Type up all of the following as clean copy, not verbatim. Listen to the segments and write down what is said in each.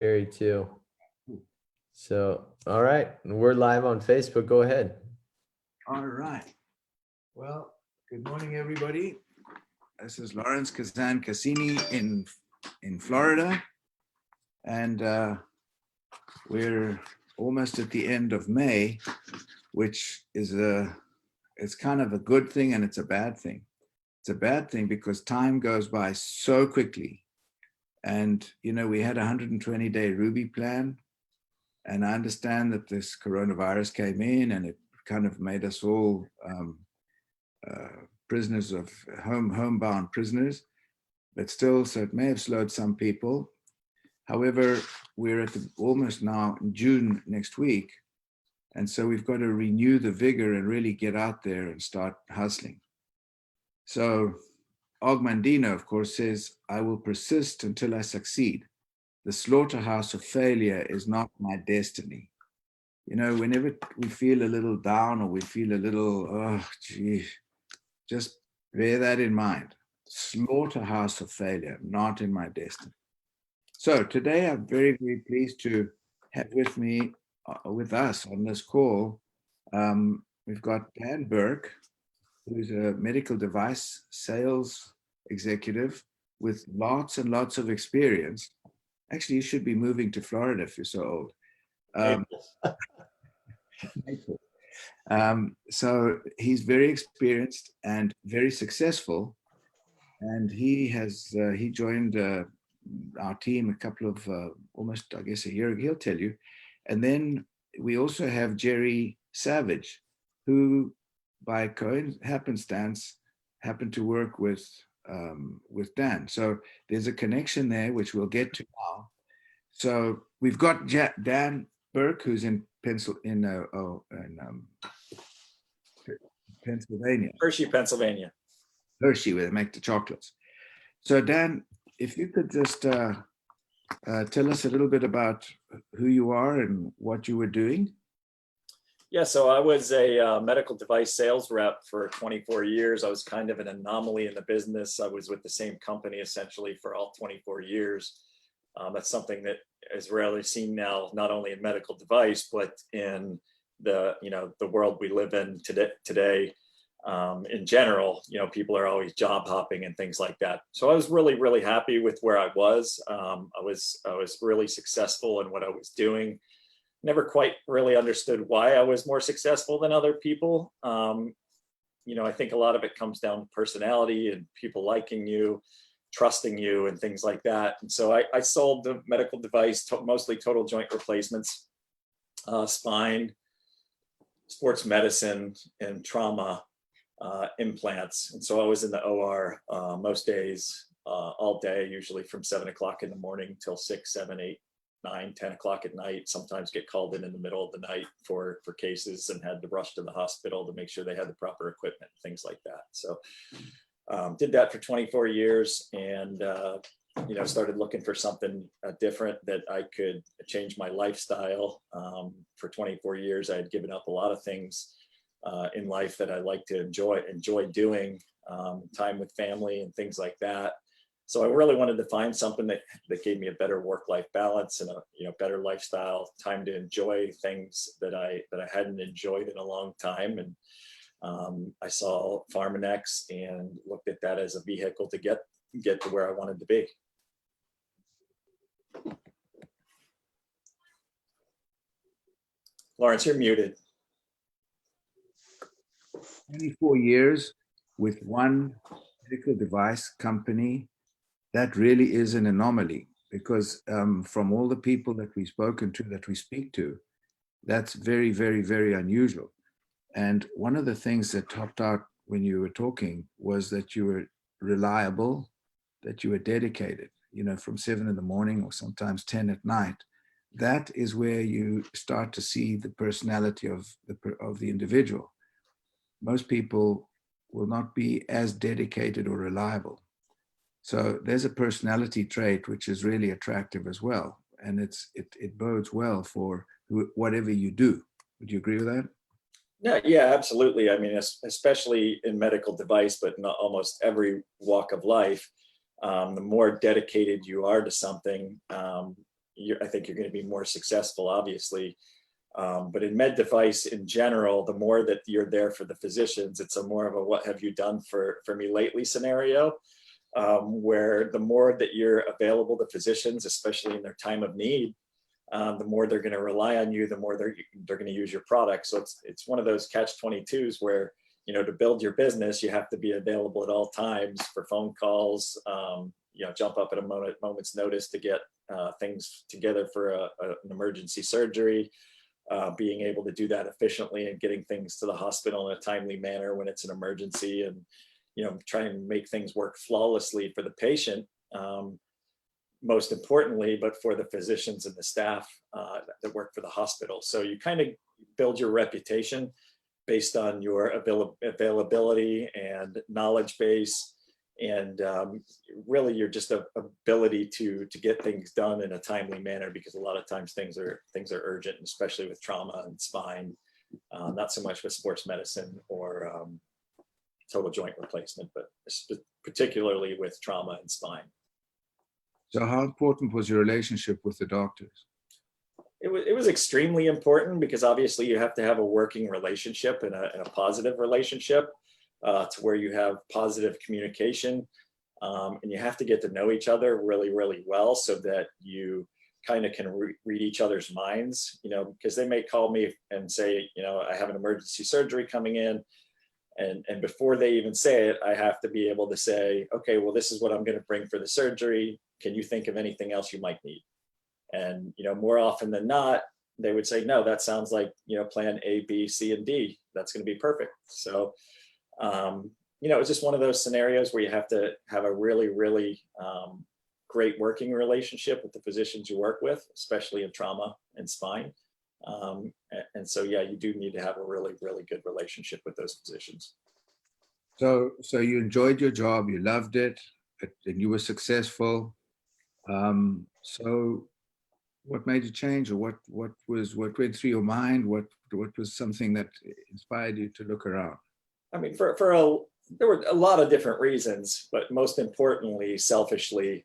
Carry too. So, all right, we're live on Facebook. Go ahead. All right. Well, good morning, everybody. This is Lawrence Kazan Cassini in Florida, and we're almost at the end of May, which is it's kind of a good thing and it's a bad thing. It's a bad thing because time goes by so quickly, and we had a 120-day Ruby plan, and I understand that this coronavirus came in and it kind of made us all prisoners of homebound prisoners, but still, so it may have slowed some people. However, we're at almost now in June next week, and so we've got to renew the vigor and really get out there and start hustling. So Ogmandino, of course, says, "I will persist until I succeed. The slaughterhouse of failure is not my destiny." Whenever we feel a little down or we feel a little, oh, gee, just bear that in mind. Slaughterhouse of failure, not in my destiny. So today I'm very, very pleased to have with us on this call, we've got Dan Burke, who's a medical device sales executive with lots and lots of experience. Actually, you should be moving to Florida if you're so old. So he's very experienced and very successful, and he joined our team a couple of almost, I guess, a year ago. He'll tell you. And then we also have Jerry Savage, who by happenstance happened to work with Dan. So there's a connection there, which we'll get to now. So we've got Dan Burke, who's in Pennsylvania. Hershey, Pennsylvania. Hershey, where they make the chocolates. So Dan, if you could just tell us a little bit about who you are and what you were doing. Yeah, so I was a medical device sales rep for 24 years. I was kind of an anomaly in the business. I was with the same company essentially for all 24 years. That's something that is rarely seen now, not only in medical device, but in the world we live in today. In general, people are always job hopping and things like that. So I was really, really happy with where I was. I was really successful in what I was doing. Never quite really understood why I was more successful than other people. I think a lot of it comes down to personality and people liking you, trusting you, and things like that. And so I sold the medical device, mostly total joint replacements, spine, sports medicine, and trauma implants. And so I was in the OR most days, all day, usually from 7 o'clock in the morning till 6, 7, 8, 9, 10 o'clock at night. Sometimes get called in the middle of the night for cases and had to rush to the hospital to make sure they had the proper equipment, things like that. So did that for 24 years and started looking for something different that I could change my lifestyle. For 24 years, I had given up a lot of things in life that I like to enjoy doing, time with family and things like that. So I really wanted to find something that gave me a better work-life balance and a better lifestyle, time to enjoy things that I hadn't enjoyed in a long time. And I saw Pharmanex and looked at that as a vehicle to get to where I wanted to be. Lawrence, you're muted. 24 years with one medical device company, that really is an anomaly because from all the people that we've spoken to, that we speak to, that's very, very, very unusual. And one of the things that topped out when you were talking was that you were reliable, that you were dedicated, from 7 in the morning or sometimes 10 at night. That is where you start to see the personality of the individual. Most people will not be as dedicated or reliable. So there's a personality trait which is really attractive as well. And it bodes well for whatever you do. Would you agree with that? Yeah, absolutely. I mean, especially in medical device, but in almost every walk of life, the more dedicated you are to something, I think you're going to be more successful, obviously. But in med device in general, the more that you're there for the physicians, it's a more of a what have you done for me lately scenario, where the more that you're available to physicians, especially in their time of need, the more they're going to rely on you, the more they're going to use your product. So it's one of those catch-22s where, you know, to build your business, you have to be available at all times for phone calls, you know, jump up at a moment's notice to get things together for an emergency surgery, being able to do that efficiently and getting things to the hospital in a timely manner when it's an emergency, and, you know, trying to make things work flawlessly for the patient, most importantly, but for the physicians and the staff that work for the hospital. So you kind of build your reputation based on your availability and knowledge base, and really your just ability to get things done in a timely manner, because a lot of times things are urgent, especially with trauma and spine, not so much with sports medicine or total joint replacement, but particularly with trauma and spine. So how important was your relationship with the doctors? It was extremely important, because obviously you have to have a working relationship and a positive relationship, to where you have positive communication, and you have to get to know each other really, really well, so that you kind of can read each other's minds, you know, because they may call me and say, you know, I have an emergency surgery coming in. And before they even say it, I have to be able to say, okay, well, this is what I'm going to bring for the surgery. Can you think of anything else you might need? And, you know, more often than not, they would say, no, that sounds like, you know, plan A, B, C, and D. That's going to be perfect. So, you know, it's just one of those scenarios where you have to have a really, really great working relationship with the physicians you work with, especially in trauma and spine. And so, yeah, you do need to have a really, really good relationship with those physicians. So you enjoyed your job, you loved it, and you were successful. So what made you change, or what went through your mind? What was something that inspired you to look around? I mean, there were a lot of different reasons, but most importantly, selfishly,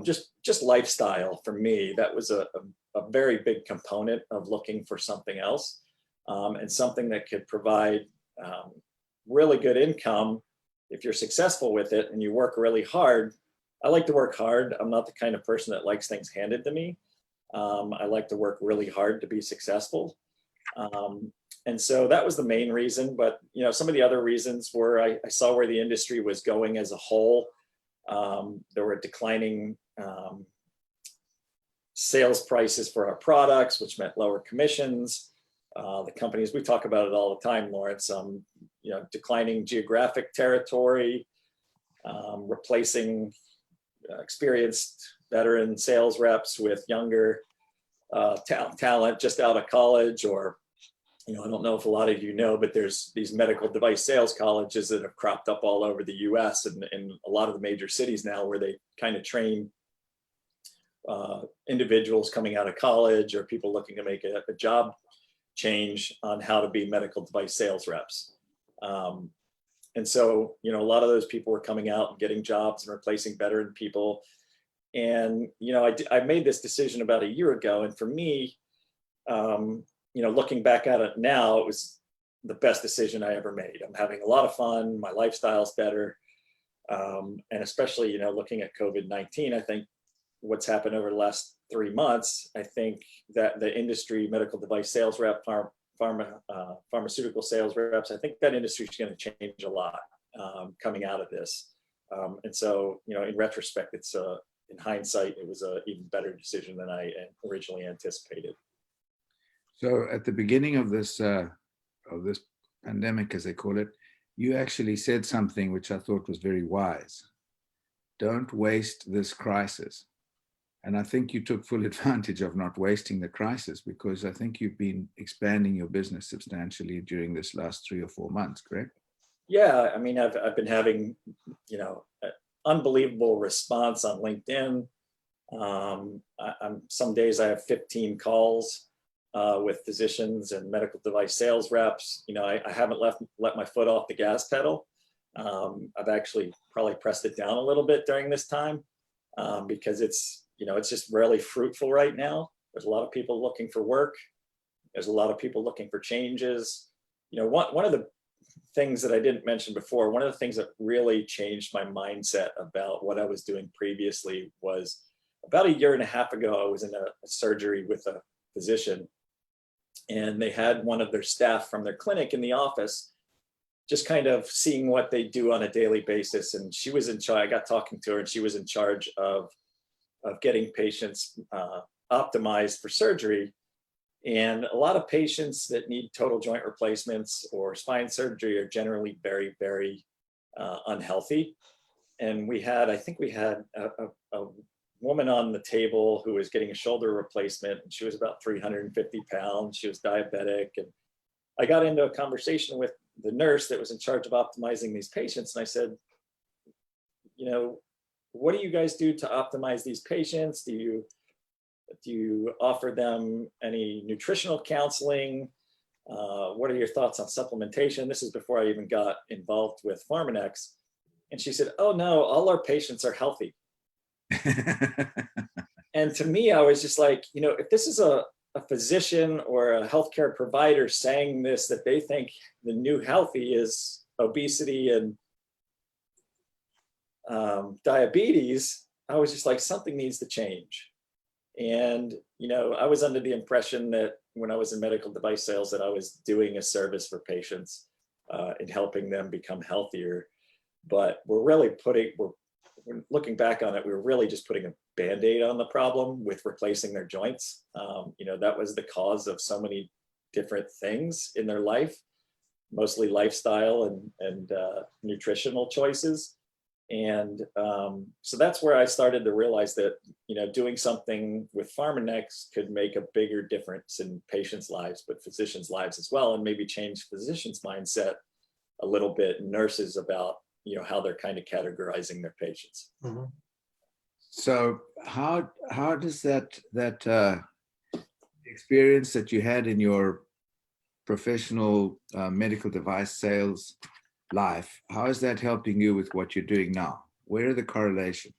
just lifestyle for me. That was a very big component of looking for something else, and something that could provide really good income if you're successful with it and you work really hard. I like to work hard. I'm not the kind of person that likes things handed to me. I like to work really hard to be successful. And so that was the main reason. But, you know, some of the other reasons were I saw where the industry was going as a whole. There were declining sales prices for our products, which meant lower commissions. The companies, we talk about it all the time, Lawrence, you know, declining geographic territory, replacing experienced veteran sales reps with younger talent just out of college. Or, you know, I don't know if a lot of you know, but there's these medical device sales colleges that have cropped up all over the US and a lot of the major cities now, where they kind of train individuals coming out of college or people looking to make a job change on how to be medical device sales reps. And so, you know, a lot of those people were coming out and getting jobs and replacing veteran people. And, you know, I made this decision about a year ago. And for me, you know, looking back at it now, it was the best decision I ever made. I'm having a lot of fun. My lifestyle's better. And especially, you know, looking at COVID-19, I think what's happened over the last 3 months, I think that the industry, medical device sales rep, pharmaceutical sales reps, I think that industry is going to change a lot coming out of this. And so, you know, in retrospect, it's in hindsight, it was an even better decision than I originally anticipated. So at the beginning of this pandemic, as they call it, you actually said something which I thought was very wise. Don't waste this crisis. And I think you took full advantage of not wasting the crisis, because I think you've been expanding your business substantially during this last 3 or 4 months, correct? Yeah, I mean, I've been having, you know, an unbelievable response on LinkedIn. Some days I have 15 calls with physicians and medical device sales reps. You know, I haven't let my foot off the gas pedal. I've actually probably pressed it down a little bit during this time because it's it's just really fruitful right now. There's a lot of people looking for work. There's a lot of people looking for changes. One of the things that I didn't mention before, one of the things that really changed my mindset about what I was doing previously was about 1.5 years ago, I was in a surgery with a physician, and they had one of their staff from their clinic in the office, just kind of seeing what they do on a daily basis. And she was in charge, I got talking to her, and she was in charge of getting patients optimized for surgery. And a lot of patients that need total joint replacements or spine surgery are generally very, very unhealthy. And I think we had a woman on the table who was getting a shoulder replacement, and she was about 350 pounds. She was diabetic. And I got into a conversation with the nurse that was in charge of optimizing these patients. And I said, what do you guys do to optimize these patients? Do you offer them any nutritional counseling? What are your thoughts on supplementation? This is before I even got involved with Pharmanex. And she said, oh no, all our patients are healthy. And to me, I was just like, if this is a physician or a healthcare provider saying this, that they think the new healthy is obesity and diabetes, I was just like, something needs to change. And, I was under the impression that when I was in medical device sales, that I was doing a service for patients in helping them become healthier. But we're looking back on it, we were really just putting a Band-Aid on the problem with replacing their joints. That was the cause of so many different things in their life, mostly lifestyle and nutritional choices. And so that's where I started to realize that, doing something with Pharmanex could make a bigger difference in patients' lives, but physicians' lives as well, and maybe change physicians' mindset a little bit, and nurses about, how they're kind of categorizing their patients. Mm-hmm. So how does that experience that you had in your professional medical device sales life, how is that helping you with what you're doing now? Where are the correlation?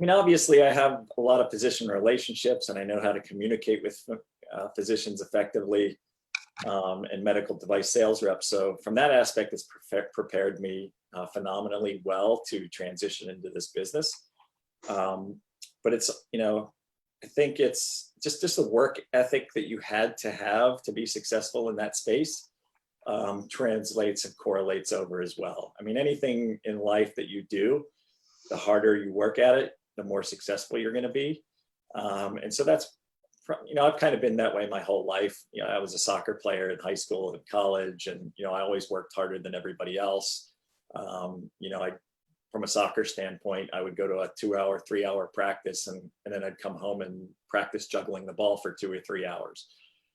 Obviously, I have a lot of physician relationships, and I know how to communicate with physicians effectively, and medical device sales reps. So from that aspect, it's prepared me phenomenally well to transition into this business. But it's, I think it's just the work ethic that you had to have to be successful in that space translates and correlates over as well. Anything in life that you do, the harder you work at it, the more successful you're going to be. And so that's, I've kind of been that way my whole life. I was a soccer player in high school and college, and, I always worked harder than everybody else. From a soccer standpoint, I would go to a 2-hour, 3-hour practice, and then I'd come home and practice juggling the ball for 2 or 3 hours.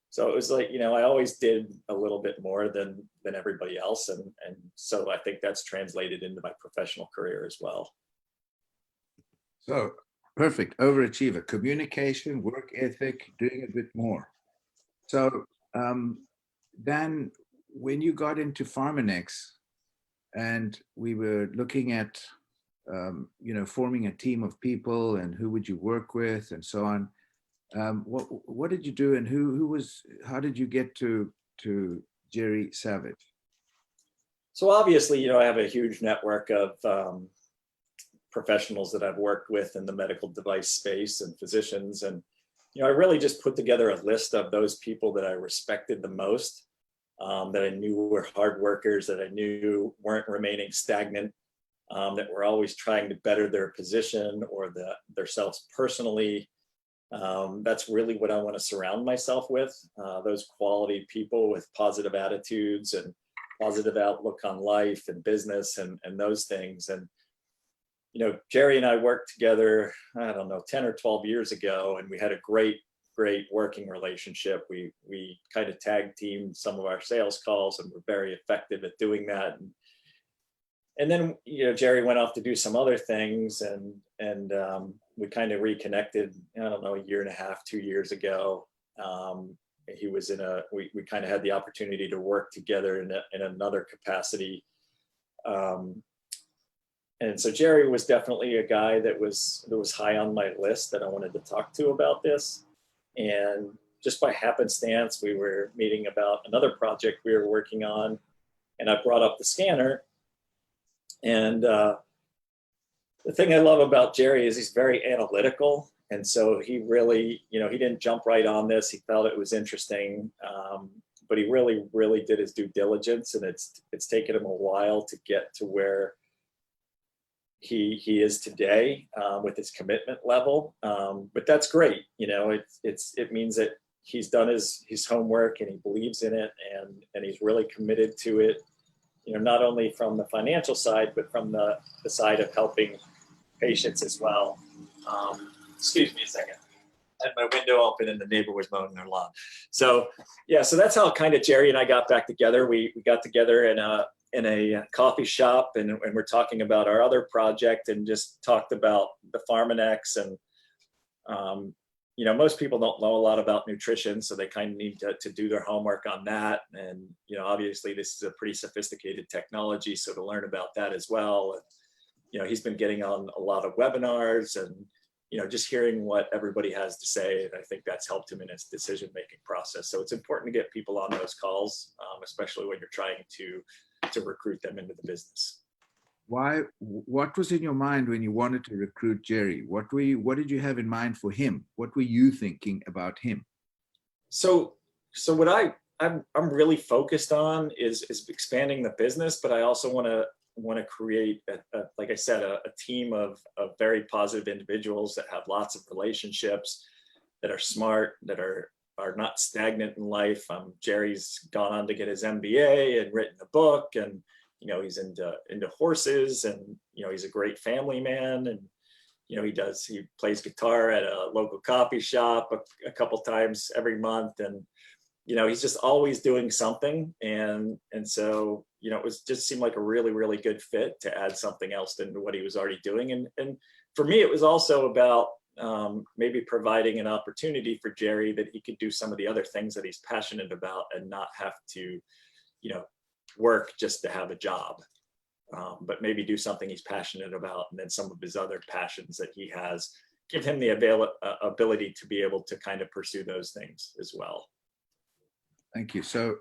So it was like, I always did a little bit more than everybody else. And so I think that's translated into my professional career as well. So perfect, overachiever, communication, work ethic, doing a bit more. So Dan, when you got into Pharmanex and we were looking at, forming a team of people and who would you work with and so on, what did you do, and how did you get to Jerry Savage? So obviously, I have a huge network of professionals that I've worked with in the medical device space and physicians. And, I really just put together a list of those people that I respected the most, that I knew were hard workers, that I knew weren't remaining stagnant, that were always trying to better their position or themselves personally. That's really what I want to surround myself with, those quality people with positive attitudes and positive outlook on life and business and those things. And, Jerry and I worked together, 10 or 12 years ago, and we had a great working relationship. We kind of tag teamed some of our sales calls, and we're very effective at doing that. And then, Jerry went off to do some other things, and we kind of reconnected, 1.5 years, 2 years ago. He was we kind of had the opportunity to work together in another capacity. And so Jerry was definitely a guy that was high on my list that I wanted to talk to about this. And just by happenstance, we were meeting about another project we were working on, and I brought up the scanner. And the thing I love about Jerry is he's very analytical. And so he really, he didn't jump right on this. He felt it was interesting, but he really, really did his due diligence. And it's taken him a while to get to where he is today with his commitment level. But that's great. It means that he's done his homework and he believes in it, and he's really committed to it. Not only from the financial side, but from the side of helping patients as well. Excuse me a second. I had my window open and the neighbor was mowing their lawn. So that's how kind of Jerry and I got back together. We got together in a coffee shop, and we're talking about our other project, and just talked about the Pharmanex. And most people don't know a lot about nutrition, so they kind of need to do their homework on that. And obviously this is a pretty sophisticated technology, so to learn about that as well. And he's been getting on a lot of webinars, and just hearing what everybody has to say. And I think that's helped him in his decision-making process. So it's important to get people on those calls, especially when you're trying to recruit them into the business. What was in your mind when you wanted to recruit Jerry? What did you have in mind for him? What were you thinking about him? So what I'm really focused on is expanding the business, but I also want to create, like I said, a team of very positive individuals that have lots of relationships, that are smart, that are not stagnant in life. Jerry's gone on to get his MBA and written a book, and he's into horses, and he's a great family man, and he plays guitar at a local coffee shop a couple times every month, and he's just always doing something. And so, it just seemed like a really, really good fit to add something else into what he was already doing. And for me, it was also about maybe providing an opportunity for Jerry that he could do some of the other things that he's passionate about, and not have to, work just to have a job, but maybe do something he's passionate about. And then some of his other passions that he has, give him the ability to be able to kind of pursue those things as well. Thank you. So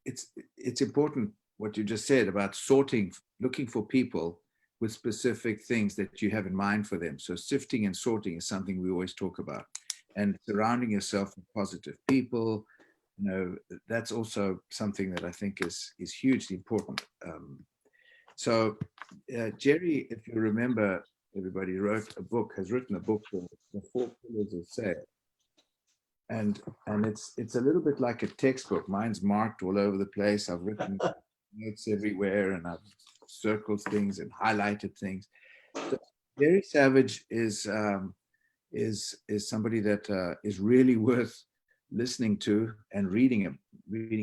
it's important what you just said about looking for people with specific things that you have in mind for them. So sifting and sorting is something we always talk about, and surrounding yourself with positive people. That's also something that I think is hugely important. Jerry, if you remember, everybody has written a book called The 4 Pillars of Sale. And it's a little bit like a textbook. Mine's marked all over the place. I've written notes everywhere, and I've circled things and highlighted things. So Jerry Savage is somebody that is really worth listening to and reading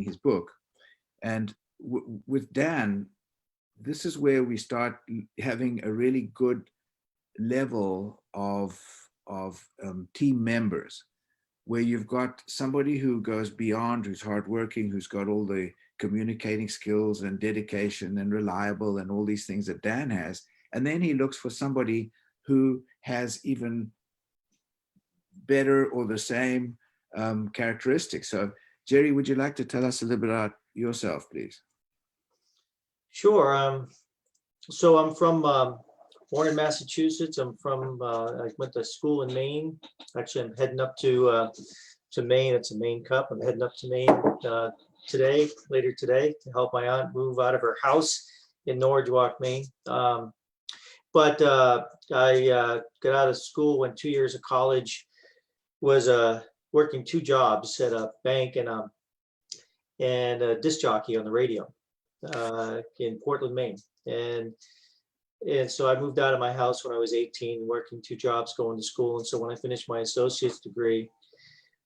his book. And with Dan, this is where we start having a really good level of team members, where you've got somebody who goes beyond, who's hardworking, who's got all the communicating skills and dedication and reliable and all these things that Dan has. And then he looks for somebody who has even better or the same characteristics. So Jerry, would you like to tell us a little bit about yourself, please? Sure. So I'm born in Massachusetts. I went to school in Maine. Actually, I'm heading up to Maine. It's a Maine Cup. I'm heading up to Maine later today, to help my aunt move out of her house in Norridgewock, Maine. But I got out of school, went 2 years of college, was working 2 jobs at a bank and a disc jockey on the radio in Portland, Maine. And so I moved out of my house when I was 18, working 2 jobs, going to school. And so when I finished my associate's degree,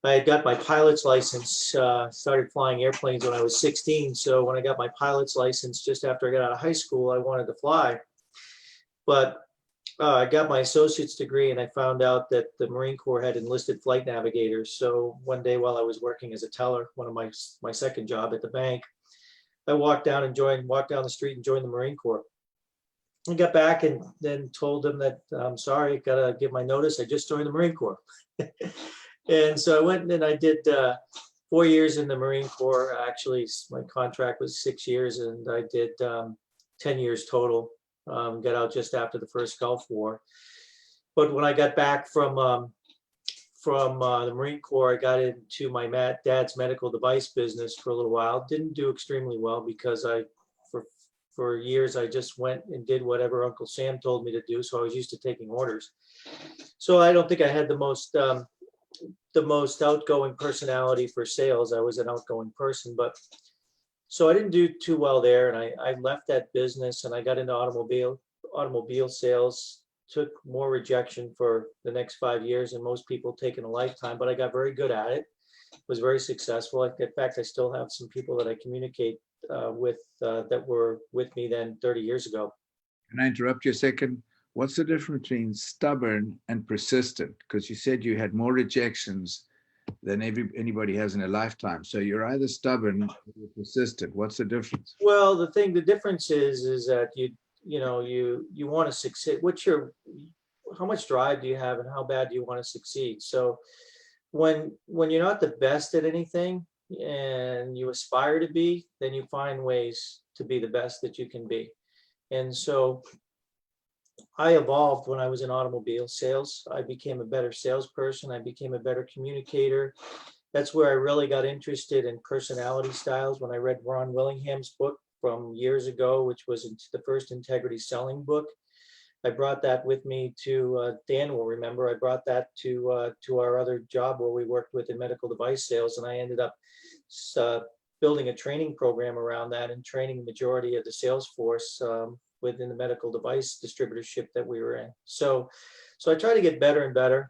I had got my pilot's license, started flying airplanes when I was 16. So when I got my pilot's license, just after I got out of high school, I wanted to fly. But I got my associate's degree, and I found out that the Marine Corps had enlisted flight navigators. So one day while I was working as a teller, one of my second job at the bank, I walked down the street and joined the Marine Corps. I got back and then told them that I'm sorry, gotta give my notice. I just joined the Marine Corps. And so I went and I did 4 years in the Marine Corps. Actually, my contract was 6 years, and I did 10 years total. Got out just after the first Gulf War. But when I got back from the Marine Corps, I got into my dad's medical device business for a little while. Didn't do extremely well because for years I just went and did whatever Uncle Sam told me to do. So I was used to taking orders. So I don't think I had the most outgoing personality for sales. I was an outgoing person, but so I didn't do too well there. And I left that business and I got into automobile sales. Took more rejection for the next 5 years than most people take in a lifetime, but I got very good at it. Was very successful. In fact, I still have some people that I communicate with that were with me then 30 years ago. Can I interrupt you a second? What's the difference between stubborn and persistent? Because you said you had more rejections than anybody has in a lifetime. So you're either stubborn or you're persistent. What's the difference? Well, the difference is that you want to succeed. How much drive do you have and how bad do you want to succeed? So when you're not the best at anything and you aspire to be, then you find ways to be the best that you can be. And so I evolved when I was in automobile sales. I became a better salesperson. I became a better communicator. That's where I really got interested in personality styles when I read Ron Willingham's book from years ago, which was the first integrity selling book. I brought that with me to, Dan will remember, I brought that to our other job where we worked with in medical device sales. And I ended up building a training program around that and training the majority of the sales force within the medical device distributorship that we were in. So I try to get better and better.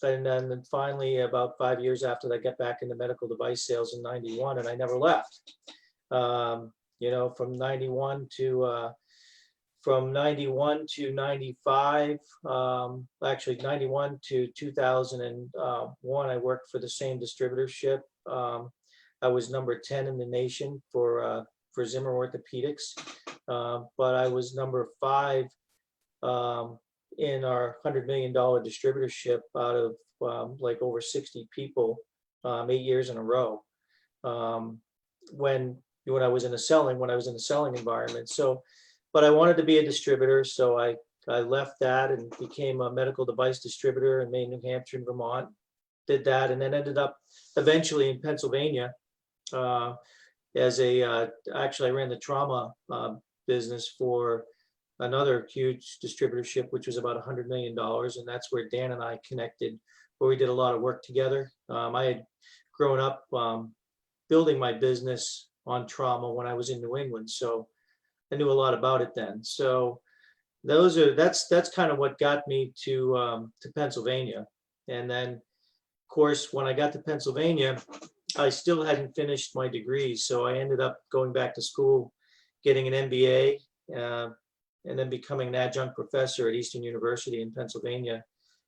And then finally, about 5 years after that, I got back into medical device sales in 91, and I never left. From 91 to 95, actually 91 to 2001, I worked for the same distributorship. I was number 10 in the nation for Zimmer Orthopedics, but I was number 5 in our $100 million distributorship out of like over 60 people, 8 years in a row. When I was in a selling environment. So, but I wanted to be a distributor, so I left that and became a medical device distributor in Maine, New Hampshire, and Vermont. Did that, and then ended up eventually in Pennsylvania actually I ran the trauma business for another huge distributorship, which was about $100 million. And that's where Dan and I connected, where we did a lot of work together. I had grown up building my business on trauma when I was in New England. So I knew a lot about it then. So that's kind of what got me to Pennsylvania. And then of course, when I got to Pennsylvania, I still hadn't finished my degree. So I ended up going back to school, getting an MBA, and then becoming an adjunct professor at Eastern University in Pennsylvania,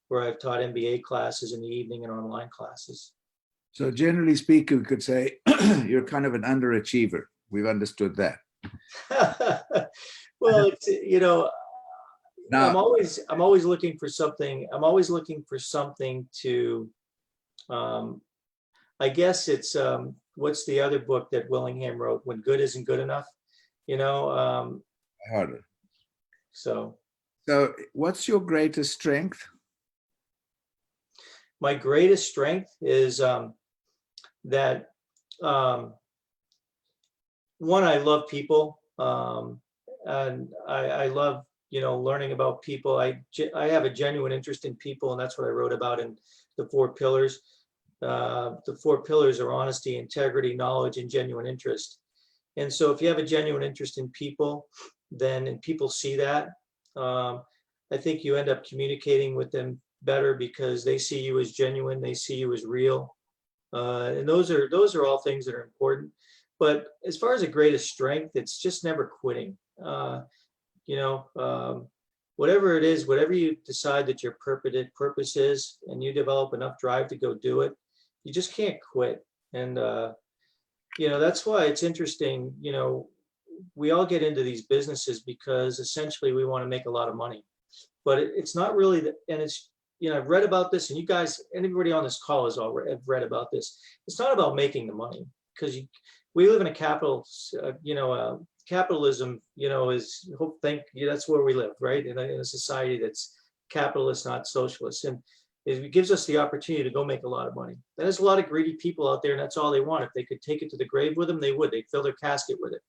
where I've taught MBA classes in the evening and online classes. So generally speaking, we could say you're kind of an underachiever. We've understood that. Well, it's, Now, I'm always looking for something. I'm always looking for something to, I guess it's, what's the other book that Willingham wrote, When Good Isn't Good Enough, harder. So what's your greatest strength? my greatest strength is that one, I love people, and I love learning about people. I have a genuine interest in people, and that's what I wrote about in the 4 pillars. The 4 pillars are honesty, integrity, knowledge, and genuine interest. And so if you have a genuine interest in people, and people see that, I think you end up communicating with them better because they see you as genuine, they see you as real. And those are all things that are important. But as far as the greatest strength, it's just never quitting. Whatever it is, whatever you decide that your purpose is, and you develop enough drive to go do it, you just can't quit. And that's why it's interesting, we all get into these businesses because essentially we want to make a lot of money. But it's not really that, and it's, I've read about this, and you guys, anybody on this call has already have read about this. It's not about making the money, because we live in a capitalism, is that's where we live, right? In a society that's capitalist, not socialist. And it gives us the opportunity to go make a lot of money. There's a lot of greedy people out there, and that's all they want. If they could take it to the grave with them, they would. They'd fill their casket with it.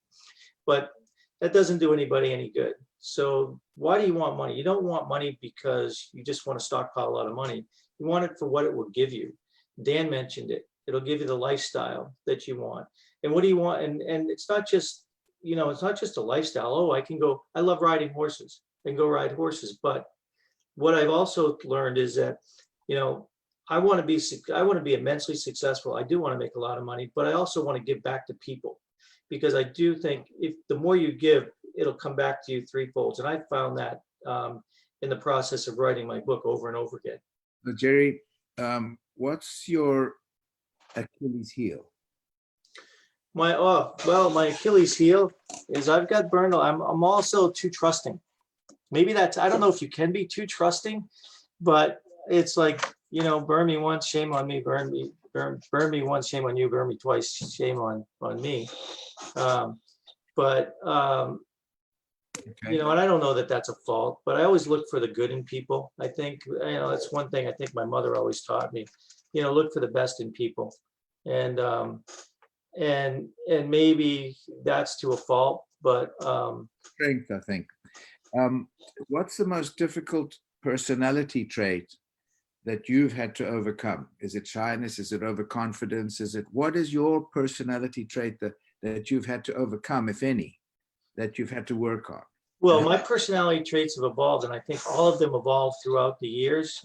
But that doesn't do anybody any good. So why do you want money? You don't want money because you just want to stockpile a lot of money. You want it for what it will give you. Dan mentioned it. It'll give you the lifestyle that you want. And what do you want? And it's not just, it's not just a lifestyle. Oh, I love riding horses. I can go ride horses. But what I've also learned is that, I want to be immensely successful. I do want to make a lot of money, but I also want to give back to people, because I do think if the more you give, it'll come back to you threefold. And I found that in the process of writing my book over and over again. So Jerry, what's your Achilles heel? My Achilles heel is I've got burned. I'm also too trusting. Maybe that's, I don't know if you can be too trusting, but it's like, burn me once, shame on me, burn me once, shame on you, burn me twice, shame on me. Okay. And I don't know that that's a fault, but I always look for the good in people. I think, that's one thing I think my mother always taught me, look for the best in people. And maybe that's to a fault, but Strength, I think. What's the most difficult personality trait that you've had to overcome? Is it shyness? Is it overconfidence? What is your personality trait that you've had to overcome, if any, that you've had to work on? Well, my personality traits have evolved, and I think all of them evolved throughout the years.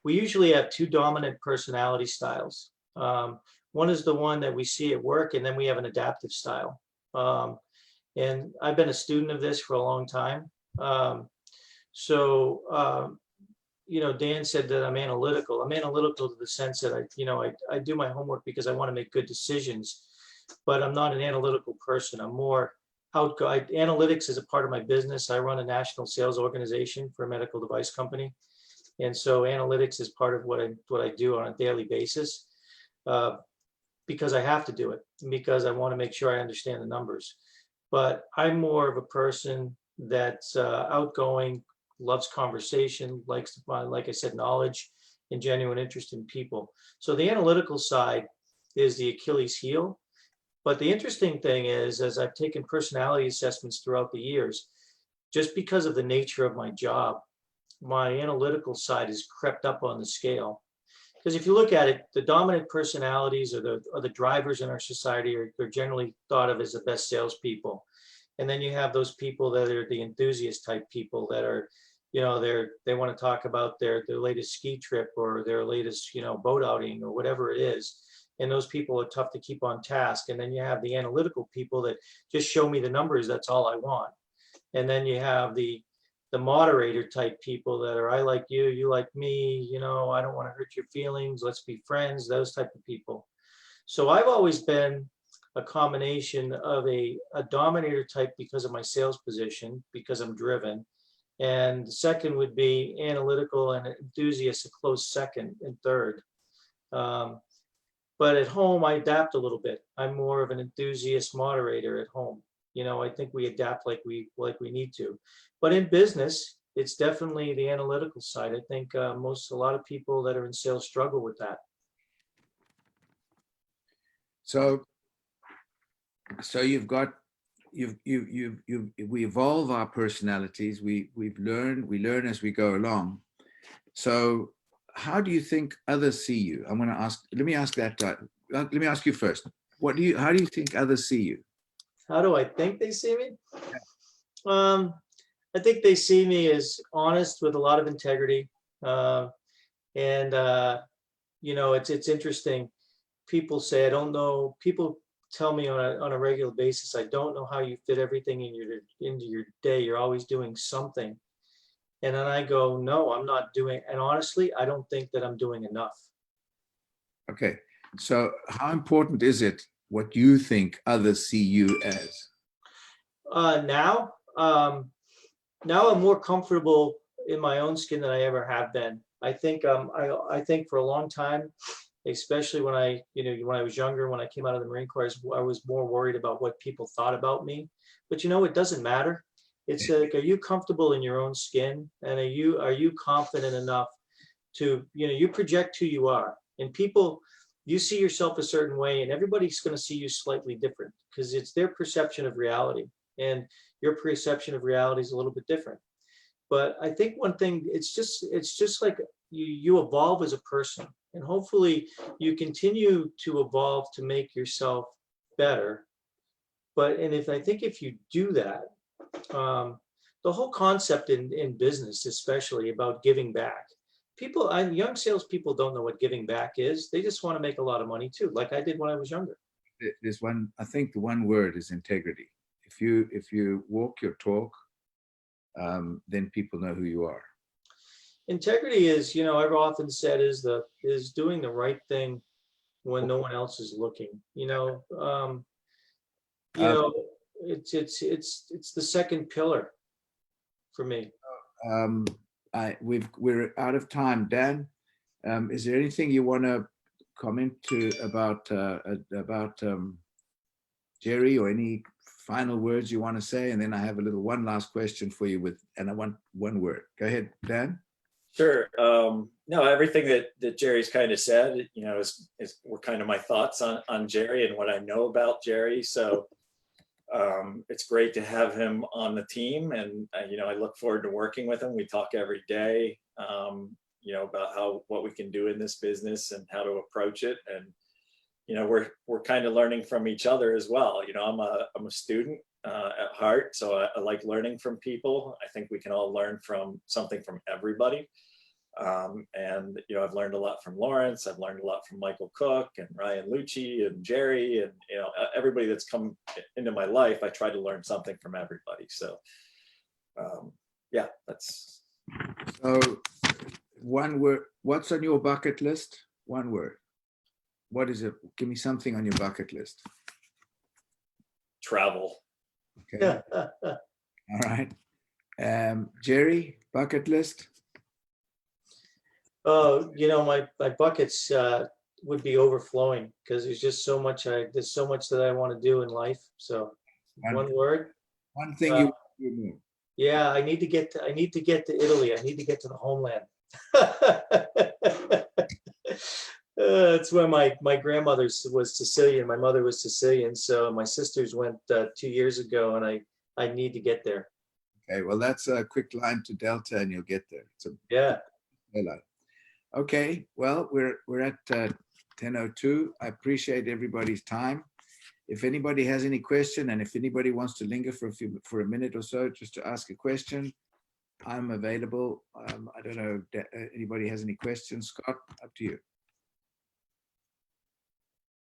We usually have two dominant personality styles. One is the one that we see at work, and then we have an adaptive style. And I've been a student of this for a long time. Dan said that I'm analytical. I'm analytical to the sense that I do my homework because I want to make good decisions, but I'm not an analytical person. I'm more outgoing. Analytics is a part of my business. I run a national sales organization for a medical device company. And so analytics is part of what I do on a daily basis, because I have to do it, because I want to make sure I understand the numbers. But I'm more of a person that's outgoing, loves conversation, likes to find, like I said, knowledge and genuine interest in people. So the analytical side is the Achilles heel. But the interesting thing is, as I've taken personality assessments throughout the years, just because of the nature of my job, my analytical side has crept up on the scale. Because if you look at it, the dominant personalities or the drivers in our society are generally thought of as the best salespeople. And then you have those people that are the enthusiast type people that are, they want to talk about their latest ski trip or their latest, boat outing or whatever it is. And those people are tough to keep on task. And then you have the analytical people that just show me the numbers. That's all I want. And then you have the moderator type people that are, I like you, you like me, I don't want to hurt your feelings. Let's be friends, those type of people. So I've always been a combination of a dominator type because of my sales position, because I'm driven. And the second would be analytical and enthusiast, a close second and third. But at home, I adapt a little bit. I'm more of an enthusiast moderator at home. I think we adapt like we need to. But in business, it's definitely the analytical side. I think a lot of people that are in sales struggle with that. So we evolve our personalities. We learn as we go along. So how do you think others see you? Let me ask you first. How do you think others see you? How do I think they see me? I think they see me as honest with a lot of integrity. It's interesting. People say, I don't know, people tell me on a regular basis, I don't know how you fit everything into your day. You're always doing something. And then I go, no, I'm not doing, and honestly, I don't think that I'm doing enough. Okay. So how important is it what you think others see you as? Now, now I'm more comfortable in my own skin than I ever have been. I think I think for a long time, especially when when I was younger, when I came out of the Marine Corps, I was more worried about what people thought about me. But it doesn't matter. It's like, are you comfortable in your own skin, and are you confident enough to you project who you are, and people, you see yourself a certain way, and everybody's going to see you slightly different because it's their perception of reality, and your perception of reality is a little bit different. But I think one thing, it's just like you evolve as a person, and hopefully you continue to evolve to make yourself better. I think if you do that, the whole concept in business, especially about giving back, young salespeople don't know what giving back is. They just want to make a lot of money too, like I did when I was younger. There's one, I think the one word is integrity. If you walk your talk, then people know who you are. Integrity is, I've often said, is doing the right thing when no one else is looking. It's the second pillar for me. We're out of time. Dan, is there anything you want to comment to about Jerry, or any final words you want to say? And then I have one last question for you and I want one word. Go ahead, Dan. Sure. No, everything that Jerry's kind of said, were kind of my thoughts on Jerry and what I know about Jerry. So it's great to have him on the team, and I look forward to working with him. We talk every day, about what we can do in this business and how to approach it, and we're kind of learning from each other as well. I'm a student at heart, so I like learning from people. I think we can all learn from something from everybody. And I've learned a lot from Lawrence. I've learned a lot from Michael Cook and Ryan Lucci and Jerry, and everybody that's come into my life. I try to learn something from everybody. So yeah, that's. So one word. What's on your bucket list? One word. What is it? Give me something on your bucket list. Travel. Okay. All right. Jerry, bucket list. My buckets would be overflowing because there's just so much. There's so much that I want to do in life. So one word. One thing you do. Yeah, I need to get to Italy. I need to get to the homeland. It's where my grandmother was Sicilian. My mother was Sicilian. So my sisters went 2 years ago, and I need to get there. Okay, well, that's a quick line to Delta, and you'll get there. Yeah. Okay, well, we're at 10:02. I appreciate everybody's time. If anybody has any question, and if anybody wants to linger for a minute or so just to ask a question, I'm available. I don't know if anybody has any questions. Scott, up to you.